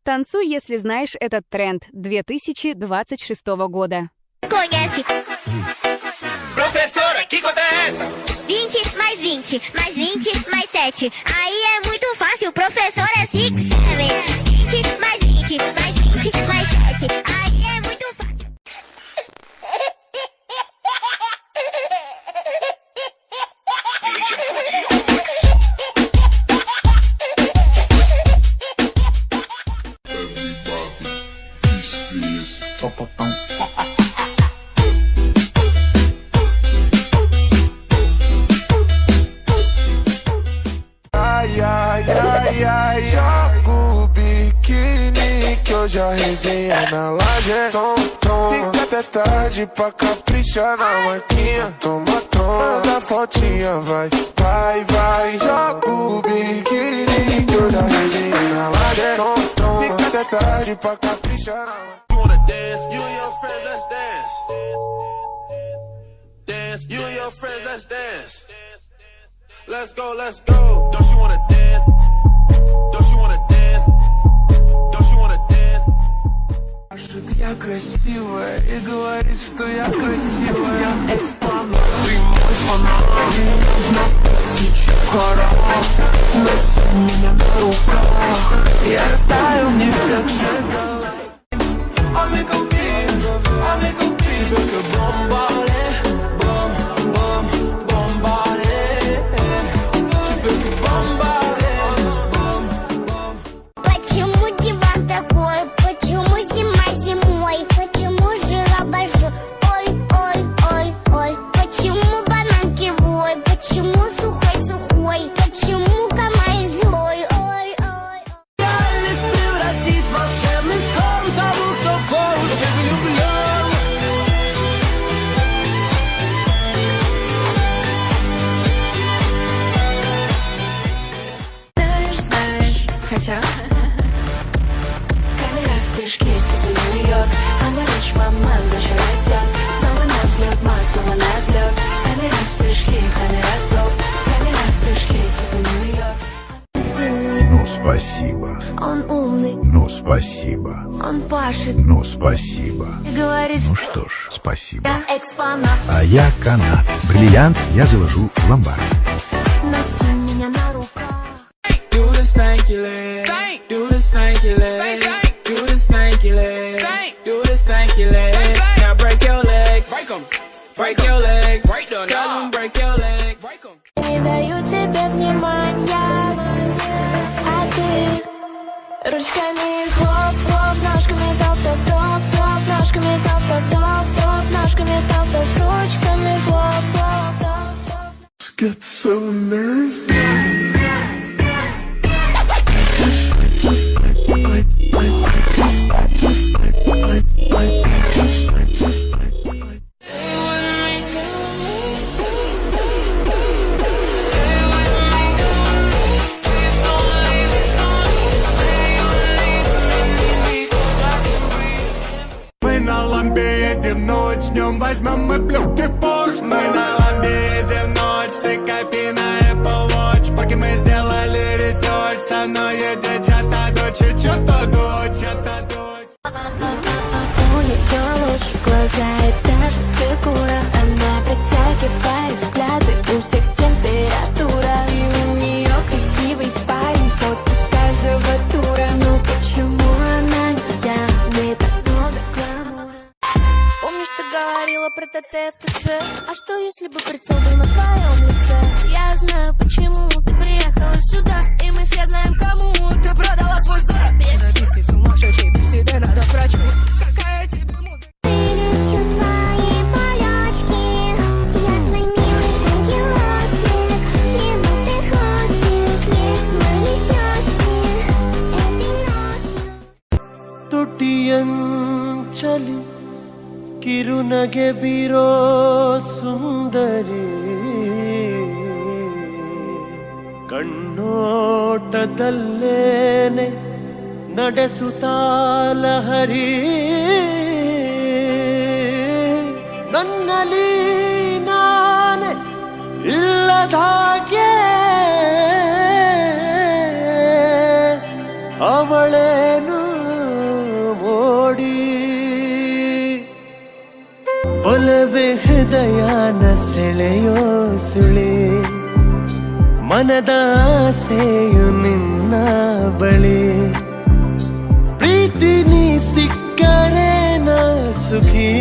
Танцуй, если знаешь этот тренд 2026 года. Conhece? Professora, que conta é essa? 20 mais 20, mais 20, mais 7. Aí é muito fácil, professor é 6, 7. 20 mais 20, mais 20, mais 7. Aí é muito fácil. Jogo biquíni que hoje a resenha é na laje. Fica até tarde pra caprichar na marquinha. Toma, manda fotinha, vai. Jogo biquíni que hoje a resenha é na laje. Fica até tarde pra caprichar na marquinha. You wanna dance? You and your friends, let's dance. Dance. You and your friends, let's dance. Let's go, let's go. Don't you wanna dance? Don't you wanna dance? Don't you wanna dance? Я красивая и говорит, что я красивая. Я экспонат, ты мой фанат. На тысячу карат. Носи меня на руках. Я растаю в них, как шоколад. Ами contigo, que bombale, bom, bombale. Je veux que bombale, bom. Почему диван такой? Почему зима зимой? Почему жила большой? Ой, ой, ой, ой. Почему банан кривой? Почему сухой? Почему камай злой? Ой, ой, ой. Реальность превратить в волшебный сон того, кто по уши влюблен. Знаешь, хотя каждый раз вспышки типа Нью-Йорк. Говоришь, мама, дочь растет. Снова на взлет, снова на взлет. Каждый раз вспышки, каждый раз стоп. Каждый раз вспышки типа Нью-Йорк. Ну, спасибо. Он умный, Ну, спасибо. он пашет. Ну, спасибо. И говорит, Ну что ж, спасибо. я экспонат. А я канат. Бриллиант я заложу в ломбард. Носи меня на руках. Do the stanky leg. Do the stanky leg. Do the stanky leg. Do the stanky leg. Now break your legs. Break them. Break your legs. Tell them break your legs. Не даю тебе внимания, а ты ручками хлоп-хлоп, ножками топ-топ-топ, ножками топ-топ-топ, ножками топ-топ, ручками хлоп-хлоп. Get so nervous. Мы на ламбе едем ночь, днем возьмем мы плюхи позже. Мы на ламбе едем ночь, ты копи на Apple Watch. Поки мы сделали ресерч, со мной едет чья-то дочь, чья-то дочь. У нее лучше глаза и даже фигура. Она притягивает взгляды, у всех температура. И у нее красивый парень, фото с каждого тура. Ну почему она не я? Не так много гламура. Помнишь, ты говорила про ТТ в ТЦ? А что если бы прицел был на твоем лице? Я знаю, почему ты приехала сюда, и мы все знаем, кому ты продала свой зад. Записки сумасшедшие, при себе надо врачу. Какая тебе музыка? Твои болячки, я твой милый ангелочек. Чего ты хочешь, есть мои щечки этой ночью. ತುಟಿಯಂಚಲಿ ಕಿರುನಗೆ ಬೀರೋ ಸುಂದರಿ ಕಣ್ಣೋಟದಲ್ಲೇನೆ ನಡೆಸುತ್ತಾ ಲಹರಿ ನನ್ನಲ್ಲಿ ನಾನೇ ಇಲ್ಲದಾಗೆ ಅವಳೇನು ಹೃದಯನ ಸೆಳೆಯೋ ಸುಳಿ ಮನದ ಆಸೆಯು ನಿನ್ನ ಬಳಿ ಪ್ರೀತಿ ನೀ ಸಿಕ್ಕರೆ ನ ಸುಖಿ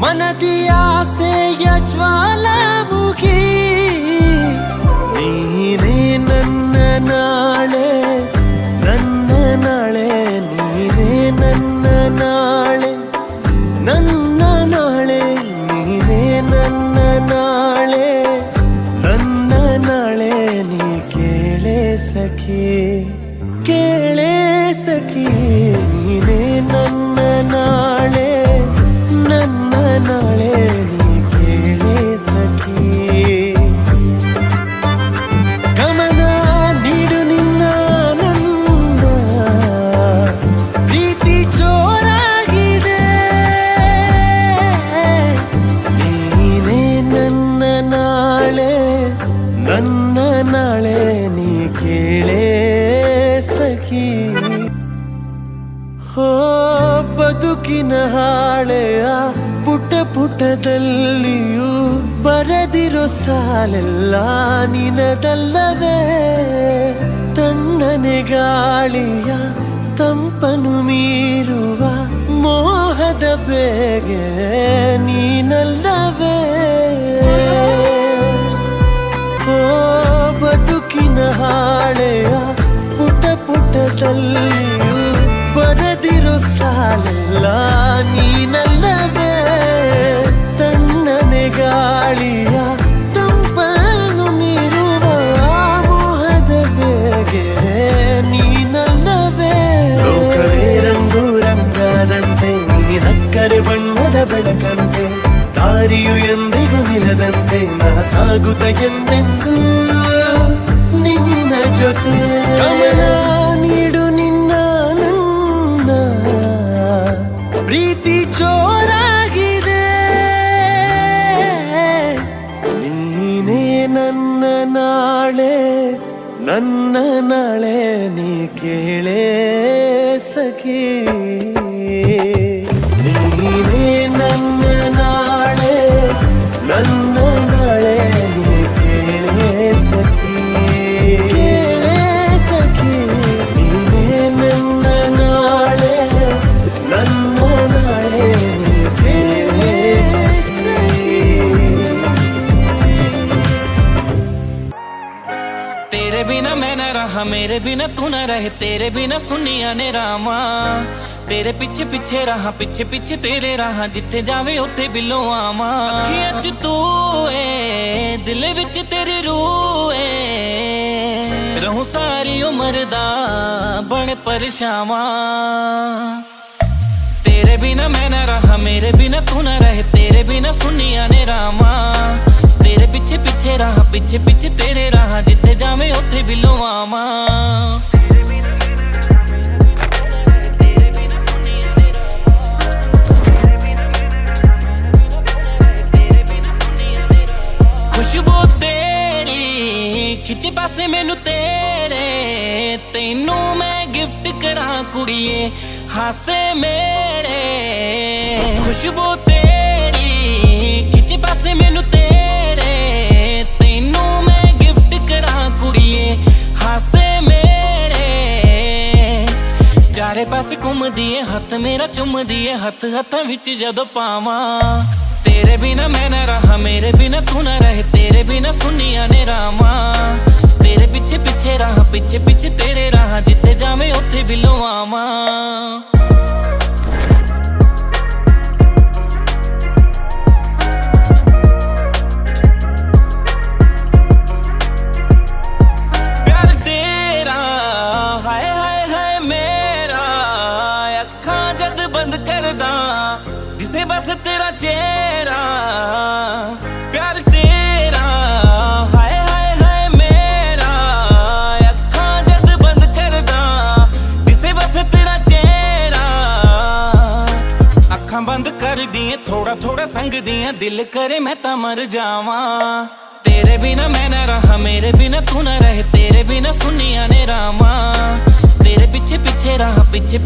ಮನದಿ ಆಸೆಯ ಜ್ವಾಲಾಮುಖಿ ನೀನೇ ನನ್ನ ನಾಳೆ ನನ್ನ ನಾಳೆ ನೀನೇ ನನ್ನ ನಾಳೆ ನನ್ನ ನಾಳೆ ನೀನೇ ನನ್ನ ನಾಳೆ ನನ್ನ ನಾಳೆ ನೀ ಕೇಳೆ ಸಖಿ ಕೇಳೆ ಸಖಿ ನೀನೇ ನನ್ನ ನಾಳೆ ನನ್ನ ನಾಳೆ ನೀ ಕೇಳೆ ಸಖಿ ಗಮನ ನೀಡು ನಿನ್ನ ಆನಂದ ಪ್ರೀತಿ ಜೋರಾಗಿದೆ ನೀನೇ ನನ್ನ ನಾಳೆ ನನ್ನ ನಾಳೆ ನೀ ಕೇಳೆ ಸಖಿ ಹೋ ಬದುಕಿನ ಹಾಳೆಯ ಪುಟ ಪುಟದಲ್ಲಿಯೂ ಬರೆದಿರೋ ಸಾಲೆಲ್ಲ ನಿನದಲ್ಲವೇ ತಣ್ಣನೆ ಗಾಳಿಯ ತಂಪನು ಮೀರುವ ಮೋಹದ ಬೇಗೆ ನೀನಲ್ಲವೇ ಓ ಬದುಕಿನ ಹಾಳೆಯ ಪುಟ ಪುಟದಲ್ಲಿಯೂ ಬರೆದಿರೋ ಸಾಲೆಲ್ಲ ನೀನಲ್ಲವೇ ತಣ್ಣನೆ ಗಾಳಿಯ ತಂಪನು ಮೀರುವ ಮೋಹದ ಬೇಗೆ ನೀನಲ್ಲವೇ ಲೋಕವೇ ರಂಗು ರಂಗಾದಂತೆ ನೀನಕ್ಕರೆ ಬಣ್ಣದ ಬೆಳಕಂತೆ ದಾರಿಯು ಎಂದಿಗೂ ನಿಲ್ಲದಂತೆ ನಾ ಸಾಗುತ್ತ ಎಂದೆಂದು ನಿನ್ನ ಜೊತೆ ಗಮನ ನೀಡು ನಿನ್ನ ನನ್ನ ಪ್ರೀತಿ ಜೋರಾಗಿದೆ ನೀನೇ ನನ್ನ ನಾಳೆ ನನ್ನ ನಾಳೆ ನೀ ಕೇಳೆ ಸಖಿ ನೀನೇ ನನ್ನ ನಾಳೆ ನನ್ನ ನಾಳೆ ನೀ ಕೇಳೆ ಸಖಿ ಕೇಳೆ ಸಖಿ ನೀನೇ ನನ್ನ ನಾಳೆ ನನ್ನ ನಾಳೆ ನೀ ಕೇಳೆ ಸಖಿ तेरे बिना मैं न रहा मेरे बिना तू न रहे तेरे बिना सुनिया ने रामा तेरे पिछे पिछे रहा पिछे पिछे तेरे रहा जिथे जावे उत्थे बिलो आवा अखियां च तू ए दिल विच तेरी रूह ए रहूं सारी उम्र दा बन परछावां तेरे बिना मैं न रहा मेरे बिना तू न रहे तेरे बिना सुनिया ने रामा तेरे पिछे पिछे रहा पिछे पिछे तेरे रहा जिथे जावे उत्थे बिलो आवा खुशबू तेरी खिचे पासे मैनू तेरे तेनू मैं गिफ्ट करा कुड़िए हासे मेरे खुशबू तेरी खिचे पासे मैनू तेरे तेनू मैं गिफ्ट करा कुड़िए हासे मेरे चारे पासे घूम दिए हथ मेरा चुम दिए हथ हथां विच जदों पावां तेरे बिना मैं न रहा मेरे बिना तू न रहे तेरे बिना सुनिया ने रामा तेरे पिछे पिछे रहा पिछे पिछे तेरे रहा जिथे जावे उत्थे बिलो आवा प्यार तेरा हाय हाय हाय मेरा अखां जद बंद करदा दिसे बस तेरा चेहरा प्यार तेरा हाय हाय हाय मेरा अखां जद बंद करदा दिसे बस तेरा चेहरा अखां बंद कर दिए थोड़ा थोड़ा संग दिए दिल करे मैं ता मर जावां तेरे बिना मैं न रहा मेरे बिना तू न रहे तेरे बिना सुनिया ने रामा तेरे पिछे पिछे रहा पिछे